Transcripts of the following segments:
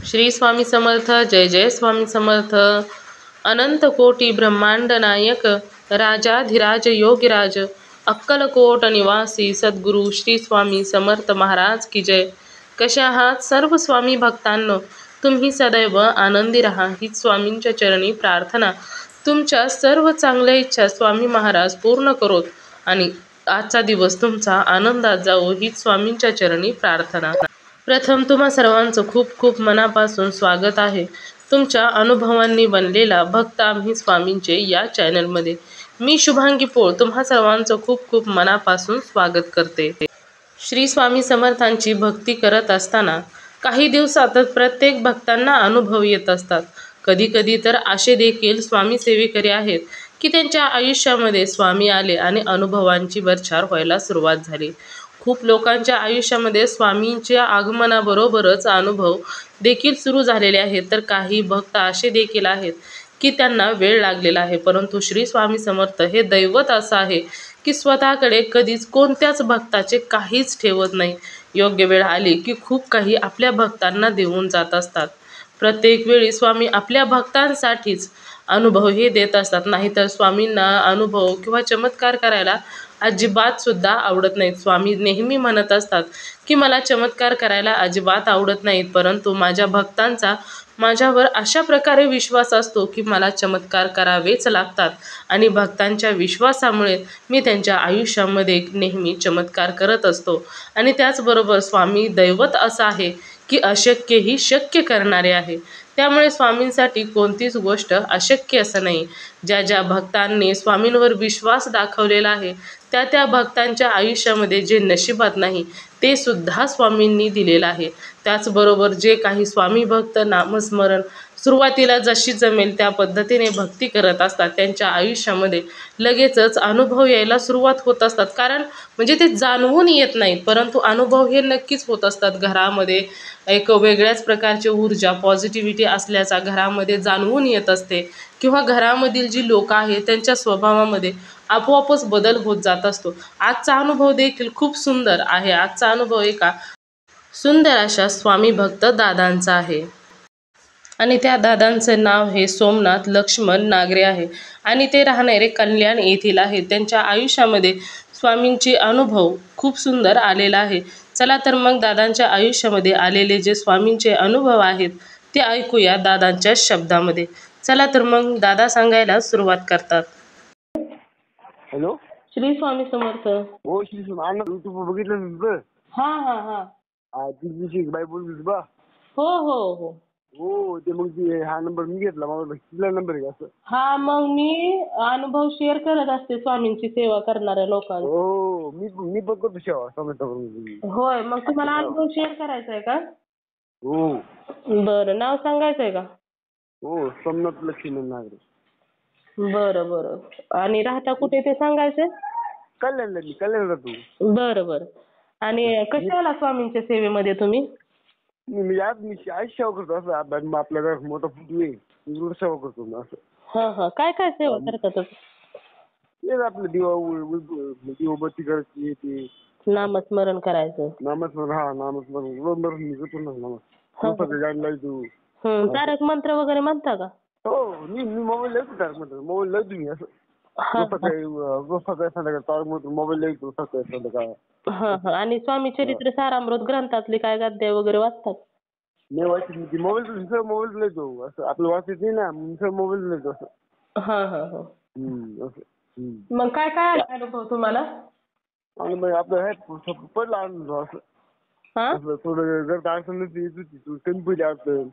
श्री स्वामी समर्थ. जय जय स्वामी समर्थ. अनंत कोटी ब्रह्मांड नायक, राजाधिराज योगीराज, अक्कलकोट निवासी सद्गुरू श्री स्वामी समर्थ महाराज की जय. कशा आहात सर्व स्वामी भक्तांनो? तुम्ही सदैव आनंदी राहा हीच स्वामींच्या चरणी प्रार्थना. तुमच्या सर्व चांगल्या इच्छा स्वामी महाराज पूर्ण करोत आणि आजचा दिवस तुमचा आनंदात जावो हीच स्वामींच्या चरणी प्रार्थना. प्रथम तुम्हा सर्वांचं खूप खूप मनापासून स्वागत आहे तुमच्या अनुभवांनी बनलेला भक्त आम्ही स्वामींचे या चॅनलमध्ये. मी शुभांगी पोळ तुम्हा सर्वांचं खूप खूप मनापासून स्वागत करते. श्री स्वामी समर्थांची भक्ती करत असताना काही दिवसातच प्रत्येक भक्तांना अनुभव येत असतात. कधी कधी तर असे देखील स्वामी सेवेकरी आहेत की त्यांच्या आयुष्यामध्ये स्वामी आले आणि अनुभवांची बरछार व्हायला सुरुवात झाली. खूप लोकांच्या आयुष्यामध्ये स्वामींच्या आगमनाबरोबरच अनुभव देखील सुरू झालेले आहेत, तर काही भक्त असे देखील आहेत की त्यांना वेळ लागलेला आहे. परंतु श्री स्वामी समर्थ हे दैवत असं आहे की स्वतःकडे कधीच कोणत्याच भक्ताचे काहीच ठेवत नाही. योग्य वेळ आली की खूप काही आपल्या भक्तांना देऊन जात असतात. प्रत्येक वेळी स्वामी आपल्या भक्तांसाठीच अनुभव हे देत असतात. नाहीतर स्वामींना अनुभव किंवा चमत्कार करायला अजिबात सुद्धा आवडत नाहीत. स्वामी नेहमी म्हणत असतात की मला चमत्कार करायला अजिबात आवडत नाहीत, परंतु माझ्या भक्तांचा माझ्यावर अशा प्रकारे विश्वास असतो की मला चमत्कार करावेच लागतात आणि भक्तांच्या विश्वासामुळे मी त्यांच्या आयुष्यामध्ये नेहमी चमत्कार करत असतो. आणि त्याचबरोबर स्वामी दैवत असं आहे की अशक्यही शक्य करणारे आहे. त्यामुळे स्वामींसाठी कोणतीच गोष्ट अशक्य असं नाही. ज्या ज्या भक्तांनी स्वामींवर विश्वास दाखवलेला आहे त्या त्या भक्तांच्या आयुष्यामध्ये जे नशिबात नाही ते सुद्धा स्वामींनी दिलेलं आहे. त्याचबरोबर जे काही स्वामी भक्त नामस्मरण सुरुवातीला जशी जमेल त्या पद्धतीने भक्ती करत असतात त्यांच्या आयुष्यामध्ये लगेचच अनुभव यायला सुरुवात होत असतात. कारण म्हणजे ते जाणवून येत नाहीत, परंतु अनुभव हे नक्कीच होत असतात. घरामध्ये एक वेगळ्याच प्रकारची ऊर्जा पॉझिटिव्हिटी असल्याचा घरामध्ये जाणवून येत असते किंवा घरामधील जी लोक आहेत त्यांच्या स्वभावामध्ये आपोआपच बदल होत जात असतो. आजचा अनुभव देखील खूप सुंदर आहे. आजचा अनुभव एका सुंदर अशा स्वामी भक्त दादांचा आहे आणि त्या दादांचं नाव हे सोमनाथ लक्ष्मण नागरे आहे आणि ते राहणारे कल्याण येथील आहे. त्यांच्या आयुष्यामध्ये स्वामींचे अनुभव खूप सुंदर आलेला आहे. चला तर मग दादांच्या आयुष्यामध्ये आलेले जे स्वामींचे अनुभव आहेत ते ऐकूया दादांच्या शब्दामध्ये. चला तर मग दादा सांगायला सुरुवात करतात. हॅलो. श्री स्वामी समर्थ. हो श्री स्वामी. युट्यूब बघितलं मी तुझं. हा हा हा. ती बाई बोलली बा. हो हो हो हो ते मग ती हा नंबर मी घेतला, मला तिला नंबर आहे असं. हा, मग मी अनुभव शेअर करत असते स्वामींची सेवा करणाऱ्या लोकांना. हो मी पण करतो सेवा समजता. होय, मग तुम्हाला अनुभव शेअर करायचा आहे का? हो. बरं, नाव सांगायचंय का? हो सोमनाथ लक्ष्मण नागरे. बरं बरं. आणि राहता कुठे ते सांगायचंय? कल्याणला तू. बरं बरं. आणि कशाला स्वामींच्या सेवेमध्ये तुम्ही? मी आज सेवा करतो असं. आपल्या घरात मोठा फुटू आहे सेवा करतो मी असं. हा हा. काय काय सेवा करता तुम्ही? तेच आपलं दिवाबत्ती करायची ते. नामस्मरण करायचं. नामस्मरण बरोबर मी करतो ना. नमस्कार जाणलाय तू. तारक मंत्र वगैरे म्हणता का? हो मी मोबाईल लावतो तारक मंत्र. मोबाईल लावतो मी असं. रोज सकाळी संध्याकाळी तारक मंत्र मोबाईल लावतो सकाळी संध्याकाळी. हा हा. आणि स्वामी चरित्र सारामृत ग्रंथातले काय अध्याय वगैरे वाचतात? नाही वाचत. मोबाईल लावतो असं. आपलं वाचत नाही ना, मोबाईल लावतो असं. हा हा हा. असं. मग काय काय अनुभव तुम्हाला? आणि मग आपलं पडला अनुभव असं. असं थोडं जर काय अडचण येत होती तू कमी पडली अडचण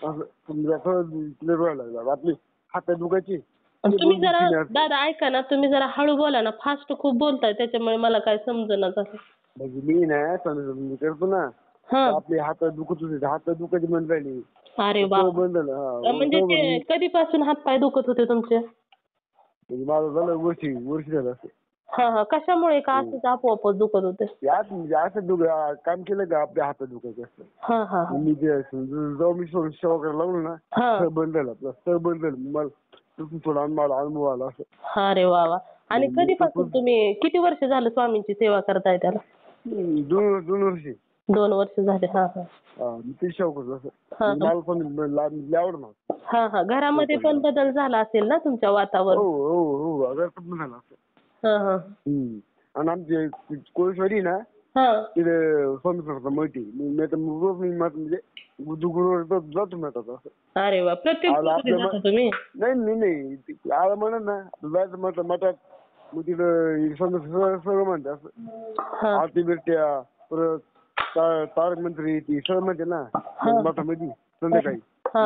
असं. क्लिअर व्हायला लागला. आपली हात दुखायची. तुम्ही जरा दादा ऐका ना, तुम्ही जरा हळू बोला ना. फास्ट खूप बोलताय त्याच्यामुळे मला काय समजेना झालं. म्हणजे मी नाही करतो ना. आपले हात दुखत होते. हात दुखायची म्हणून राहिली. अरे वा. म्हणजे ते कधीपासून हात पाय दुखत होते तुमचे? माझं झालं वर्ष झालं असं. हा हा. कशामुळे का असंच आपोआपच दुखत होते? म्हणजे असं काम केलं का आपल्या हातात दुखायचं असतं. हा हा. मी जेव्हा मी सेवा करायला लागलो ना सगळं बंद झालं. आपलं सगळं बंद झालं. मला थोडा अनुभव आला असं. अरे वा वा. आणि कधीपासून तुम्ही किती वर्ष झालं स्वामींची सेवा करताय त्याला? 2 वर्ष. 2 वर्ष झाले. हा हा मी ते शेव करतो असं. हा मला पण आवड ना. हा हा घरामध्ये पण बदल झाला असेल ना तुमच्या हो वातावरण. हो हो अगर पण झालं असं. हा हा आणि आमचे कोळीश्वरी ना हा तिथे स्वामी समर्थ माहिती मी आता रोज मी म्हणजे गुरुवार जातो मी आता असं. अरे वा प्रत्येक गुरुवारी जाता तुम्ही. नाही आला म्हणा ना जायचं म्हटलं मठात मग तिथं सगळं म्हणते असं. हा आरती बिरट्या परत तारक मंत्री ती सगळं म्हणते ना मठामध्ये संध्याकाळी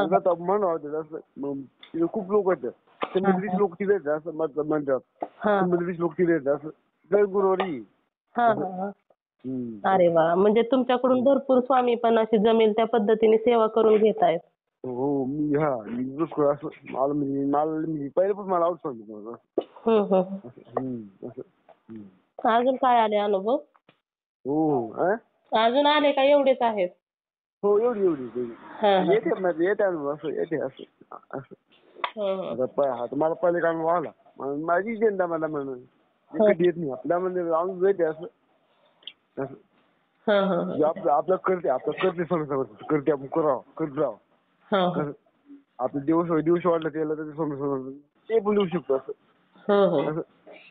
जाता म्हणून आवडते असं. मग तिथे खूप लोक आहेत 120 लोक तिथे आहेत असं म्हणतात. 120 लोक तिथे आहेत असं दर गुरुवारी. हा हा अरे वा म्हणजे तुमच्याकडून भरपूर स्वामी पण अशी जमेल त्या पद्धतीने सेवा करून घेत आहेत. हो मी दुसरं असं मला पहिल्यापासून मला आवडतं. अजून काय आले अनुभव. हो अजून आले का एवढेच आहेत. हो एवढी येते अनुभव असं येते असं असं. आता मला पहिले काम व्हायला माझी चिंता मला म्हणून कधी येत नाही आपल्यामध्ये अनुभव येते असं असं. आपलं करते समजा करते आपण करत राहावं. आपलं दिवस वाढलं त्याला तर समजा ते पण लिहू शकतो असं.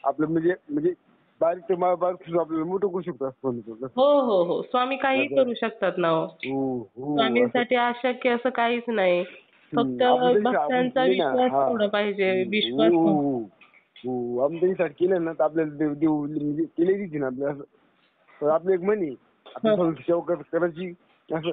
आपलं म्हणजे बारीक ते बारीक आपल्याला मोठं करू शकतो असं. हो हो हो स्वामी काही करू शकतात ना. स्वामींसाठी अशक्य असं काहीच नाही. फक्त भक्तांचा विश्वास ठेवला पाहिजे. विश्वास हो आम्ही त्याच्यासाठी केलं ना तर आपल्याला देऊ म्हणजे केले दिसते ना आपल्या असं. तर आपलं एक म्हणी आपली सेवा करायची असं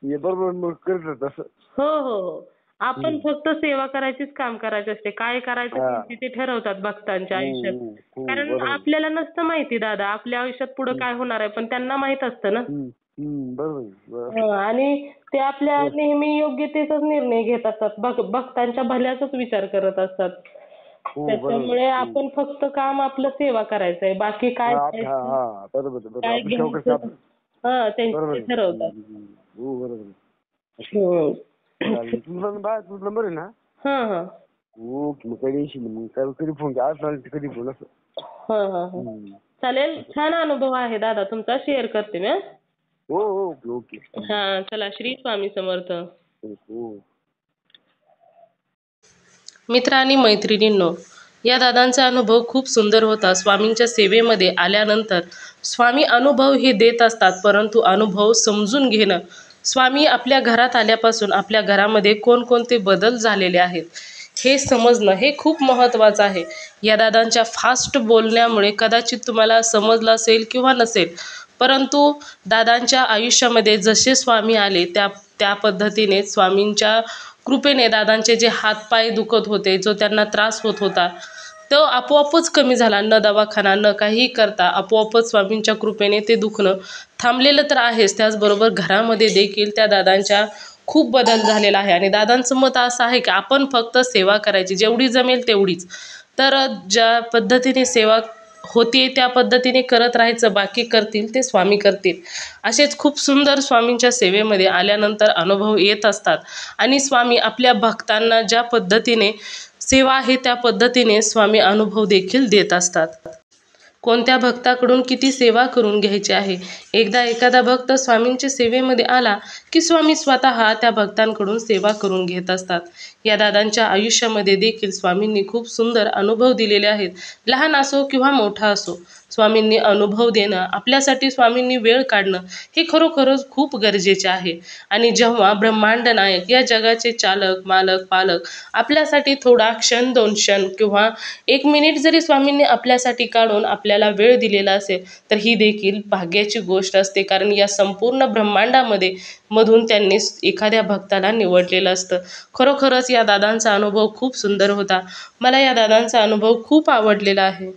हे बरोबर करत असं. हो हो हो आपण फक्त सेवा करायचीच काम करायचं असते. काय करायचं ते ठरवतात भक्तांच्या आयुष्यात. कारण आपल्याला नसतं माहिती दादा आपल्या आयुष्यात पुढे काय होणार आहे पण त्यांना माहित असतं ना. बरोबर. आणि ते आपल्या नेहमी योग्यतेचाच निर्णय घेत असतात. भक्तांच्या भल्याचाच विचार करत असतात. त्याच्यामुळे आपण फक्त काम आपलं सेवा करायचंय बाकी काय त्यांचे ठरवतात. तुझा नंबर आहे ना. ओके मग कधी फोन कधी फोन असं. चालेल छान अनुभव आहे दादा तुमचा शेअर करते मी. हो ओके. हा चला श्री स्वामी समर्थ. मित्र आणि मैत्रिणींनो या दादांचा अनुभव खूप सुंदर होता. स्वामींच्या सेवेमध्ये आल्यानंतर स्वामी अनुभव हे देत असतात परंतु अनुभव समजून घेणं. स्वामी आपल्या घरात आल्यापासून आपल्या घरामध्ये कोणकोणते बदल झालेले आहेत हे समजणं हे खूप महत्त्वाचं आहे. या दादांच्या फास्ट बोलण्यामुळे कदाचित तुम्हाला समजलं असेल किंवा नसेल परंतु दादांच्या आयुष्यामध्ये जसे स्वामी आले त्या पद्धतीने स्वामींच्या कृपेने दादांचे जे हातपाय दुखत होते जो त्यांना त्रास होत होता तो आपोआपच कमी झाला. न दवाखाना न काही करता आपोआपच स्वामींच्या कृपेने ते दुखणं थांबलेलं तर आहेच. त्याचबरोबर घरामध्ये देखील त्या दादांच्या खूप बदल झालेला आहे. आणि दादांचं मत असं आहे की आपण फक्त सेवा करायची जेवढी जमेल तेवढीच. तर ज्या पद्धतीने सेवा होती त्या पद्धतीने करत राहायचं. बाकी करतील ते स्वामी करतील. असेच खूप सुंदर स्वामींच्या सेवेमध्ये आल्यानंतर अनुभव येत असतात. आणि स्वामी आपल्या भक्तांना ज्या पद्धतीने सेवा आहे त्या पद्धतीने स्वामी अनुभव देखील देत असतात. कोणत्या भक्ताकडून किती सेवा करून घ्यायची आहे. एकदा एखादा भक्त स्वामींच्या सेवेमध्ये आला की स्वामी स्वतः त्या भक्तांकडून सेवा करून घेत असतात. या दादांच्या आयुष्यामध्ये देखील स्वामींनी खूप सुंदर अनुभव दिलेले आहेत. लहान असो किंवा मोठा असो स्वामींनी अनुभव देणं आपल्यासाठी स्वामींनी वेळ काढणं हे खरोखरच खूप गरजेचे आहे. आणि जेव्हा ब्रह्मांड नायक या जगाचे चालक मालक पालक आपल्यासाठी थोडा क्षण 2 क्षण किंवा 1 मिनिट जरी स्वामींनी आपल्यासाठी काढून आपल्याला वेळ दिलेला असेल तर ही देखील भाग्याची गोष्ट असते. कारण या संपूर्ण ब्रह्मांडामध्ये मधून त्यांनी एखाद्या भक्ताला निवडलेलं असतं. खरोखरच या दादांचा अनुभव खूप सुंदर होता. मला या दादांचा अनुभव खूप आवडलेला आहे.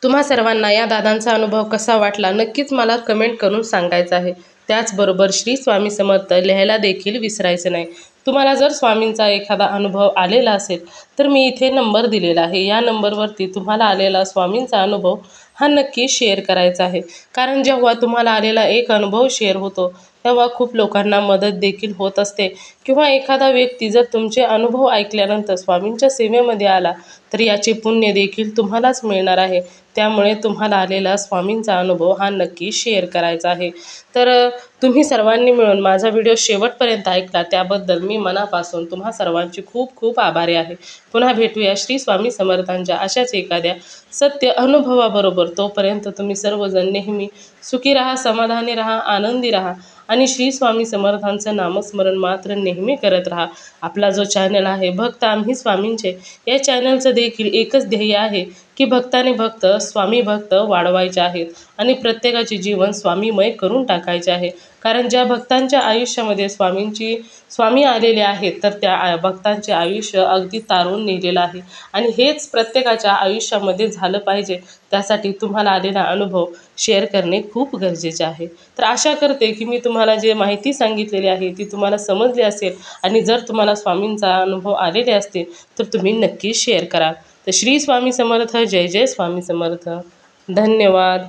तुम्हा सर्वांना या दादांचा अनुभव कसा वाटला नक्कीच मला कमेंट करून सांगायचं आहे. त्याचबरोबर श्री स्वामी समर्थ लिहायला देखील विसरायचं नाही. तुम्हाला जर स्वामींचा एखादा अनुभव आलेला असेल तर मी इथे नंबर दिलेला आहे. या नंबरवरती तुम्हाला आलेला स्वामींचा अनुभव हा नक्की शेअर करायचा आहे. कारण जेव्हा तुम्हाला आलेला एक अनुभव शेअर होतो तेव्हा खूप लोकांना मदत देखील होत असते. किंवा एखादा व्यक्ती जर तुमचे अनुभव ऐकल्यानंतर स्वामींच्या सेवेमध्ये आला तर याचे पुण्य देखील तुम्हालाच मिळणार आहे. त्यामुळे तुम्हाला आलेला स्वामींचा अनुभव हा नक्की शेअर करायचा आहे. तर तुम्ही सर्वांनी मिळून माझा व्हिडिओ शेवटपर्यंत ऐकला त्याबद्दल मी मनापासून तुम्हा सर्वांची खूप खूप आभारी आहे. पुन्हा भेटूया श्री स्वामी समर्थांच्या अशाच एखाद्या सत्य अनुभवाबरोबर. तोपर्यंत तुम्ही सर्वजण नेहमी सुखी राहा, समाधानी राहा, आनंदी राहा आणि श्री स्वामी समर्थांचं नामस्मरण मात्र नेहमी करत राहा. आपला जो चॅनल आहे भक्त आम्ही स्वामींचे, या चॅनलचं देखील एकच ध्येय आहे की भक्ताने भक्त स्वामी भक्त वाढवायचे आहेत आणि प्रत्येकाचे जीवन स्वामीमय करून टाकायचे आहे. कारण ज्या भक्तांच्या आयुष्यामध्ये स्वामी आलेले आहेत तर त्या भक्तांचे आयुष्य अगदी तारून नेलेलं आहे आणि हेच प्रत्येकाच्या आयुष्यामध्ये झालं पाहिजे. त्यासाठी तुम्हाला आलेला अनुभव शेअर करणे खूप गरजेचे आहे. तर आशा करते की मी तुम्हाला जे माहिती सांगितलेली आहे ती तुम्हाला समजली असेल आणि जर तुम्हाला स्वामींचा अनुभव आलेले असतील तर तुम्ही नक्की शेअर करा. तर श्री स्वामी समर्थ. जय जय स्वामी समर्थ. धन्यवाद.